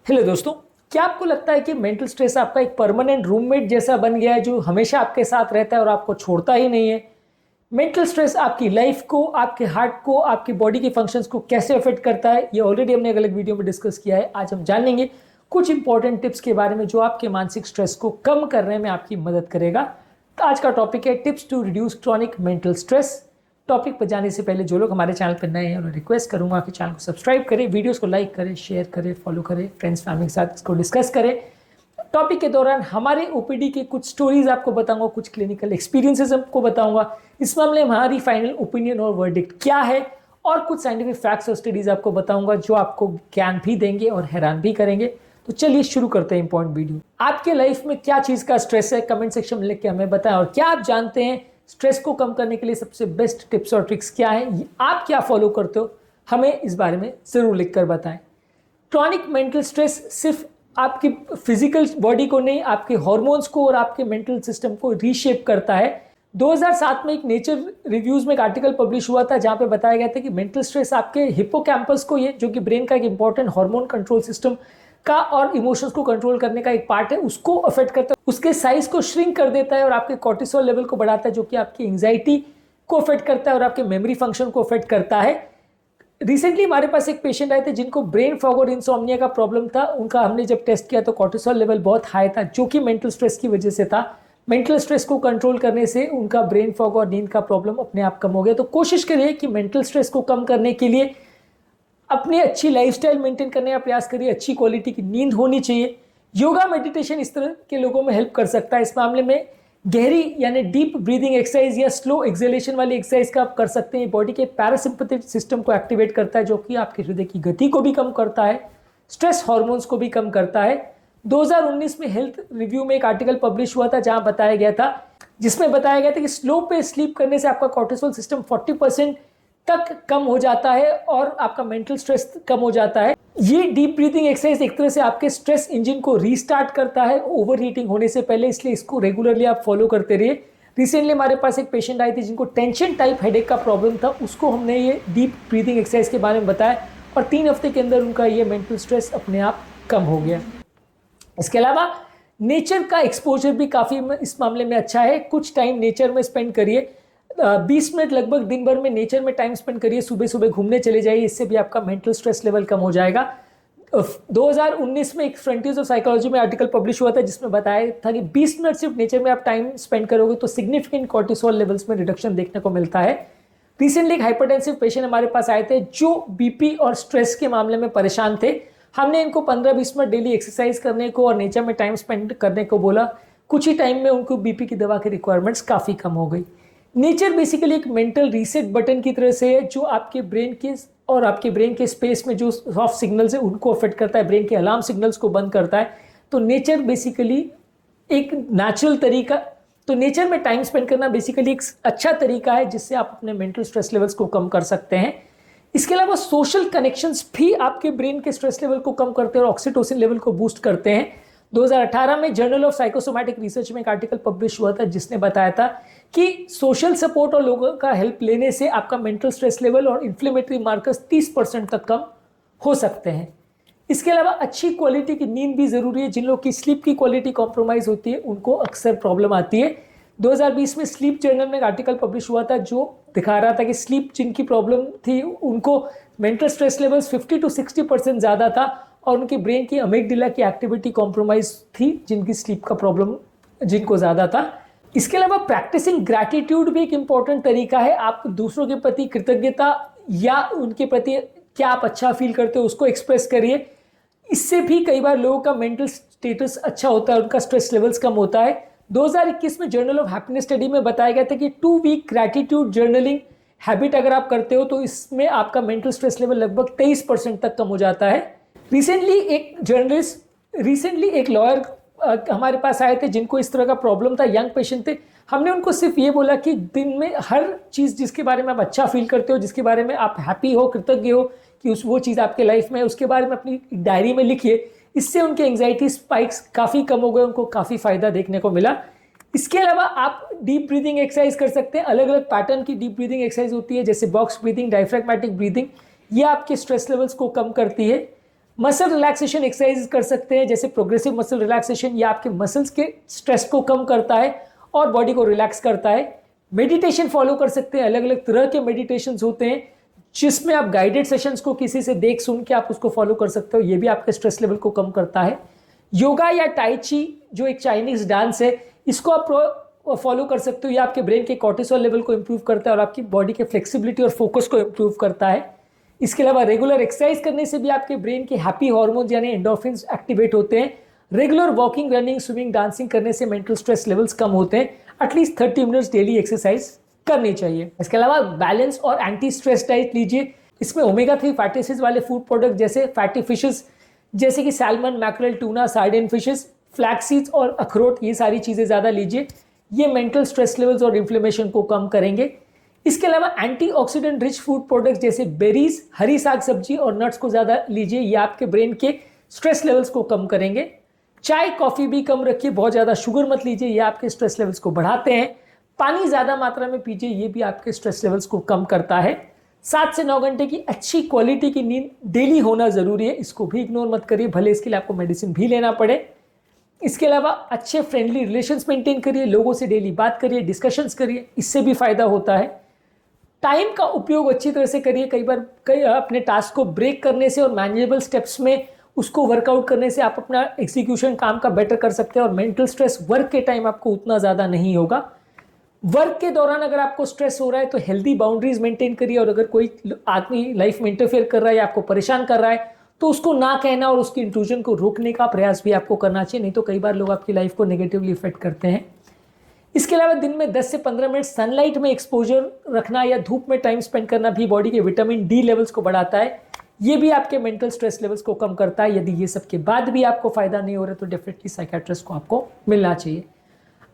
Hello दोस्तों, क्या आपको लगता है कि मेंटल स्ट्रेस आपका एक परमानेंट रूममेट जैसा बन गया है जो हमेशा आपके साथ रहता है और आपको छोड़ता ही नहीं है? मेंटल स्ट्रेस आपकी लाइफ को, आपके हार्ट को, आपकी बॉडी के फंक्शंस को कैसे अफेक्ट करता है, ये ऑलरेडी हमने एक अलग वीडियो में डिस्कस किया है। आज हम जानेंगे कुछ इंपॉर्टेंट टिप्स के बारे में जो आपके मानसिक स्ट्रेस को कम करने में आपकी मदद करेगा। तो आज का टॉपिक है tips to reduce chronic mental stress. Topic पर जाने से पहले जो लोग हमारे चैनल पर नए हैं उन्हें रिक्वेस्ट करूंगा कि चैनल को सब्सक्राइब करें, वीडियोस को लाइक करें, शेयर करें, फॉलो करें, फ्रेंड्स फैमिली के साथ इसको डिस्कस करें। टॉपिक के दौरान हमारे ओपीडी के कुछ स्टोरीज आपको बताऊंगा, कुछ क्लिनिकल एक्सपीरियंसेस आपको बताऊंगा। इस मामले में हमारी फाइनल ओपिनियन और वर्डिक्ट क्या है, और कुछ साइंटिफिक फैक्ट्स और स्टडीज आपको बताऊंगा जो आपको ज्ञान भी देंगे और हैरान भी करेंगे। तो चलिए शुरू करते हैं इंपॉर्टेंट वीडियो। आपके लाइफ में क्या चीज का स्ट्रेस है, कमेंट सेक्शन में लिख के हमें बताएं। और क्या आप जानते हैं स्ट्रेस को कम करने के लिए सबसे बेस्ट टिप्स और ट्रिक्स क्या है, आप क्या फॉलो करते हो, हमें इस बारे में जरूर लिखकर बताएं। क्रॉनिक मेंटल स्ट्रेस सिर्फ आपकी फिजिकल बॉडी को नहीं, आपके हार्मोन्स को और आपके मेंटल सिस्टम को रीशेप करता है। 2007 में एक नेचर रिव्यूज में एक आर्टिकल पब्लिश हुआ था जहां पे बताया गया था कि मेंटल स्ट्रेस आपके हिप्पोकैम्पस को, ये जो कि ब्रेन का एक इंपॉर्टेंट हार्मोन कंट्रोल सिस्टम का और इमोशंस को कंट्रोल करने का एक पार्ट है, उसको अफेक्ट करता है, उसके साइज को श्रिंक कर देता है और आपके कॉर्टिसोल लेवल को बढ़ाता है जो कि आपकी एंजाइटी को अफेक्ट करता है और आपके मेमोरी फंक्शन को अफेक्ट करता है। रिसेंटली हमारे पास एक पेशेंट आए थे जिनको ब्रेन फॉग और इंसोम्निया का प्रॉब्लम था। उनका हमने जब टेस्ट किया तो कॉर्टिसोल लेवल बहुत हाई था जो कि मेंटल स्ट्रेस की वजह से था। मेंटल स्ट्रेस को कंट्रोल करने से उनका ब्रेन फॉग और नींद का प्रॉब्लम अपने आप कम हो गया। तो कोशिश करिए कि मेंटल स्ट्रेस को कम करने के लिए अपनी अच्छी लाइफस्टाइल मेंटेन करने का प्रयास करिए। अच्छी क्वालिटी की नींद होनी चाहिए। योगा मेडिटेशन इस तरह के लोगों में हेल्प कर सकता है। इस मामले में गहरी यानी डीप ब्रीदिंग एक्सरसाइज या स्लो एक्सेलेशन वाली एक्सरसाइज का आप कर सकते हैं। बॉडी के पैरासिम्पैथिक सिस्टम को एक्टिवेट करता है जो कि आपके हृदय की गति को भी कम करता है, स्ट्रेस हार्मोन्स को भी कम करता है। 2019 में हेल्थ रिव्यू में एक आर्टिकल पब्लिश हुआ था जहां बताया गया था, जिसमें बताया गया था कि स्लो पे स्लीप करने से आपका कॉर्टिसोल सिस्टम 40% तक कम हो जाता है और आपका मेंटल स्ट्रेस कम हो जाता है। ये डीप ब्रीथिंग एक्सरसाइज एक तरह से आपके स्ट्रेस इंजन को रीस्टार्ट करता है ओवर हीटिंग होने से पहले, इसलिए इसको रेगुलरली आप फॉलो करते रहिए। रिसेंटली हमारे पास एक पेशेंट आई थी जिनको टेंशन टाइप हेडेक का प्रॉब्लम था, उसको हमने ये डीप ब्रीथिंग एक्सरसाइज के बारे में बताया और 3 हफ्ते के अंदर उनका ये मेंटल स्ट्रेस अपने आप कम हो गया। इसके अलावा नेचर का एक्सपोजर भी काफ़ी इस मामले में अच्छा है। कुछ टाइम नेचर में स्पेंड करिए, 20 मिनट लगभग दिन भर में नेचर में टाइम स्पेंड करिए। सुबह सुबह घूमने चले जाइए, इससे भी आपका मेंटल स्ट्रेस लेवल कम हो जाएगा। 2019 में एक फ्रंटियर्स ऑफ साइकोलॉजी में आर्टिकल पब्लिश हुआ था जिसमें बताया था कि 20 मिनट सिर्फ नेचर में आप टाइम स्पेंड करोगे तो सिग्निफिकेंट कॉर्टिसोल लेवल्स में रिडक्शन देखने को मिलता है। रिसेंटली एक हाइपरटेंसिव पेशेंट हमारे पास आए थे जो बीपी और स्ट्रेस के मामले में परेशान थे। हमने इनको 15-20 मिनट डेली एक्सरसाइज करने को और नेचर में टाइम स्पेंड करने को बोला। कुछ ही टाइम में उनको बीपी की दवा की रिक्वायरमेंट्स काफ़ी कम हो गई। नेचर बेसिकली एक मेंटल रीसेट बटन की तरह से है जो आपके ब्रेन के और आपके ब्रेन के स्पेस में जो सॉफ्ट सिग्नल्स है उनको अफेक्ट करता है, ब्रेन के अलार्म सिग्नल्स को बंद करता है। तो नेचर बेसिकली एक नेचुरल तरीका, तो नेचर में टाइम स्पेंड करना बेसिकली एक अच्छा तरीका है जिससे आप अपने मेंटल स्ट्रेस लेवल्स को कम कर सकते हैं। इसके अलावा सोशल कनेक्शंस भी आपके ब्रेन के स्ट्रेस लेवल को कम करते हैं और ऑक्सीटोसिन लेवल को बूस्ट करते हैं। 2018 में जर्नल ऑफ साइकोसोमैटिक रिसर्च में एक आर्टिकल पब्लिश हुआ था जिसने बताया था कि सोशल सपोर्ट और लोगों का हेल्प लेने से आपका मेंटल स्ट्रेस लेवल और इन्फ्लेमेटरी मार्कर्स 30% तक कम हो सकते हैं। इसके अलावा अच्छी क्वालिटी की नींद भी जरूरी है। जिन लोग की स्लीप की क्वालिटी कॉम्प्रोमाइज होती है उनको अक्सर प्रॉब्लम आती है। 2020 में स्लीप जर्नल में एक आर्टिकल पब्लिश हुआ था जो दिखा रहा था कि स्लीप जिनकी प्रॉब्लम थी उनको मेंटल स्ट्रेस लेवल्स 50 to 60% ज़्यादा था और उनके ब्रेन की अमिगडाला की एक्टिविटी कॉम्प्रोमाइज थी जिनकी स्लीप का प्रॉब्लम जिनको ज़्यादा था। इसके अलावा प्रैक्टिसिंग ग्रैटिट्यूड भी एक इंपॉर्टेंट तरीका है। आप दूसरों के प्रति कृतज्ञता या उनके प्रति क्या आप अच्छा फील करते हो उसको एक्सप्रेस करिए। इससे भी कई बार लोगों का मेंटल स्टेटस अच्छा होता है, उनका स्ट्रेस लेवल्स कम होता है। 2021 में जर्नल ऑफ हैप्पीनेस स्टडी में बताया गया था कि 2 वीक ग्रैटिट्यूड जर्नलिंग हैबिट अगर आप करते हो तो इसमें आपका मेंटल स्ट्रेस लेवल लगभग 23% तक कम हो जाता है। रिसेंटली एक लॉयर हमारे पास आए थे जिनको इस तरह का प्रॉब्लम था, यंग पेशेंट थे। हमने उनको सिर्फ ये बोला कि दिन में हर चीज़ जिसके बारे में आप अच्छा फील करते हो, जिसके बारे में आप हैप्पी हो, कृतज्ञ हो कि वो चीज़ आपके लाइफ में है, उसके बारे में अपनी डायरी में लिखिए। इससे उनके एंग्जाइटी स्पाइक्स काफ़ी कम हो गए, उनको काफ़ी फ़ायदा देखने को मिला। इसके अलावा आप डीप ब्रीदिंग एक्सरसाइज कर सकते हैं। अलग अलग पैटर्न की डीप ब्रीदिंग एक्सरसाइज होती है जैसे बॉक्स ब्रीदिंग, डायफ्रैग्मेटिक ब्रीदिंग। ये आपके स्ट्रेस लेवल्स को कम करती है। मसल रिलैक्सेशन एक्सरसाइज कर सकते हैं, जैसे प्रोग्रेसिव मसल रिलैक्सेशन, या आपके मसल्स के स्ट्रेस को कम करता है और बॉडी को रिलैक्स करता है। मेडिटेशन फॉलो कर सकते हैं, अलग अलग तरह के मेडिटेशंस होते हैं जिसमें आप गाइडेड सेशंस को किसी से देख सुन के आप उसको फॉलो कर सकते हो, ये भी आपके स्ट्रेस लेवल को कम करता है। योगा या टाई ची जो एक चाइनीज डांस है, इसको आप फॉलो कर सकते हो, ये आपके ब्रेन के कॉर्टिसोल लेवल को इंप्रूव करता है और आपकी बॉडी के फ्लेक्सिबिलिटी और फोकस को इंप्रूव करता है। इसके अलावा रेगुलर एक्सरसाइज करने से भी आपके ब्रेन के हैप्पी हार्मोन्स यानी एंडोर्फिन्स एक्टिवेट होते हैं। Regular walking, running, swimming, dancing करने से मेंटल स्ट्रेस लेवल्स कम होते हैं। एटलीस्ट 30 मिनट्स डेली एक्सरसाइज करनी चाहिए। इसके अलावा बैलेंस और एंटी स्ट्रेस डाइट लीजिए। इसमें ओमेगा 3 फैटी एसिड्स वाले फूड प्रोडक्ट जैसे फैटी फिशेस जैसे कि salmon, mackerel, tuna, sardine fishes, flax seeds और अखरोट, ये सारी चीज़ें ज़्यादा लीजिए। ये मेंटल स्ट्रेस लेवल्स और इन्फ्लेमेशन को कम करेंगे। इसके अलावा एंटीऑक्सीडेंट रिच फूड प्रोडक्ट्स जैसे बेरीज, हरी साग सब्जी और नट्स को ज़्यादा लीजिए, ये आपके ब्रेन के स्ट्रेस लेवल्स को कम करेंगे। चाय कॉफ़ी भी कम रखिए, बहुत ज़्यादा शुगर मत लीजिए, ये आपके स्ट्रेस लेवल्स को बढ़ाते हैं। पानी ज़्यादा मात्रा में पीजिए, ये भी आपके स्ट्रेस लेवल्स को कम करता है। 7 से 9 घंटे की अच्छी क्वालिटी की नींद डेली होना ज़रूरी है, इसको भी इग्नोर मत करिए, भले इसके लिए आपको मेडिसिन भी लेना पड़े। इसके अलावा अच्छे फ्रेंडली रिलेशंस मेंटेन करिए, लोगों से डेली बात करिए, डिस्कशंस करिए, इससे भी फ़ायदा होता है। टाइम का उपयोग अच्छी तरह से करिए। कई अपने टास्क को ब्रेक करने से और मैनेजेबल स्टेप्स में उसको वर्कआउट करने से आप अपना एग्जीक्यूशन काम का बेटर कर सकते हैं और मेंटल स्ट्रेस वर्क के टाइम आपको उतना ज़्यादा नहीं होगा। वर्क के दौरान अगर आपको स्ट्रेस हो रहा है तो हेल्दी बाउंड्रीज मेंटेन करिए, और अगर कोई आदमी लाइफ में इंटरफेयर कर रहा है या आपको परेशान कर रहा है तो उसको ना कहना और उसकी इंट्रूजन को रोकने का प्रयास भी आपको करना चाहिए, नहीं तो कई बार लोग आपकी लाइफ को नेगेटिवली इफेक्ट करते हैं। इसके अलावा दिन में 10 से 15 मिनट सनलाइट में एक्सपोजर रखना या धूप में टाइम स्पेंड करना भी बॉडी के विटामिन डी लेवल्स को बढ़ाता है, ये भी आपके मेंटल स्ट्रेस लेवल्स को कम करता है। यदि ये सब के बाद भी आपको फायदा नहीं हो रहा तो डेफिनेटली साइकियाट्रिस्ट को आपको मिलना चाहिए।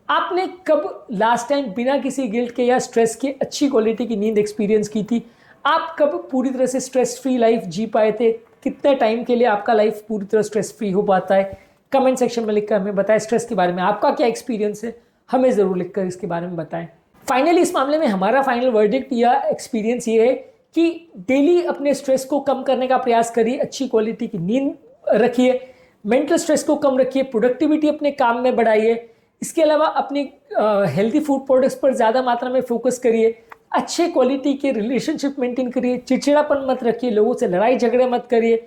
आपने कब लास्ट टाइम बिना किसी गिल्ट के या स्ट्रेस के अच्छी क्वालिटी की नींद एक्सपीरियंस की थी? आप कब पूरी तरह से स्ट्रेस फ्री लाइफ जी पाए थे? कितने टाइम के लिए आपका लाइफ पूरी तरह स्ट्रेस फ्री हो पाता है? कमेंट सेक्शन में लिखकर हमें बताएं। स्ट्रेस के बारे में आपका क्या एक्सपीरियंस है, हमें ज़रूर लिखकर इसके बारे में बताएं। फाइनली इस मामले में हमारा फाइनल वर्डिक्ट या एक्सपीरियंस ये है कि डेली अपने स्ट्रेस को कम करने का प्रयास करिए, अच्छी क्वालिटी की नींद रखिए, मेंटल स्ट्रेस को कम रखिए, प्रोडक्टिविटी अपने काम में बढ़ाइए। इसके अलावा अपनी हेल्दी फूड प्रोडक्ट्स पर ज़्यादा मात्रा में फोकस करिए, अच्छे क्वालिटी के रिलेशनशिप मेंटेन करिए, चिड़चिड़ापन मत रखिए, लोगों से लड़ाई झगड़े मत करिए।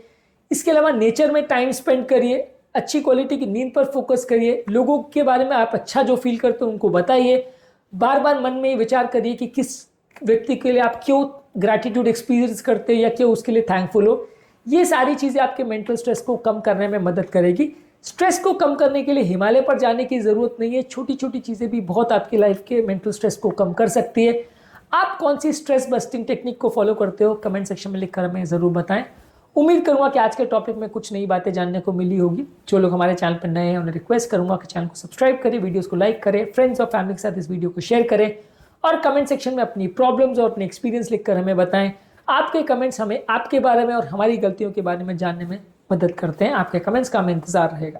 इसके अलावा नेचर में टाइम स्पेंड करिए, अच्छी क्वालिटी की नींद पर फोकस करिए, लोगों के बारे में आप अच्छा जो फील करते हो उनको बताइए। बार बार मन में विचार करिए कि किस व्यक्ति के लिए आप क्यों ग्रैटिट्यूड एक्सपीरियंस करते हो या क्यों उसके लिए थैंकफुल हो। ये सारी चीज़ें आपके मेंटल स्ट्रेस को कम करने में मदद करेगी। स्ट्रेस को कम करने के लिए हिमालय पर जाने की ज़रूरत नहीं है, छोटी छोटी चीज़ें भी बहुत आपकी लाइफ के मेंटल स्ट्रेस को कम कर सकती है। आप कौन सी स्ट्रेस बस्टिंग टेक्निक को फॉलो करते हो, कमेंट सेक्शन में लिखकर हमें ज़रूर बताएं। उम्मीद करूंगा कि आज के टॉपिक में कुछ नई बातें जानने को मिली होगी। जो लोग हमारे चैनल पर नए हैं उन्हें रिक्वेस्ट करूंगा कि चैनल को सब्सक्राइब करें, वीडियोस को लाइक करें, फ्रेंड्स और फैमिली के साथ इस वीडियो को शेयर करें और कमेंट सेक्शन में अपनी प्रॉब्लम्स और अपने एक्सपीरियंस लिखकर हमें बताएं। आपके कमेंट्स हमें आपके बारे में और हमारी गलतियों के बारे में जानने में मदद करते हैं। आपके कमेंट्स का हमें इंतजार रहेगा।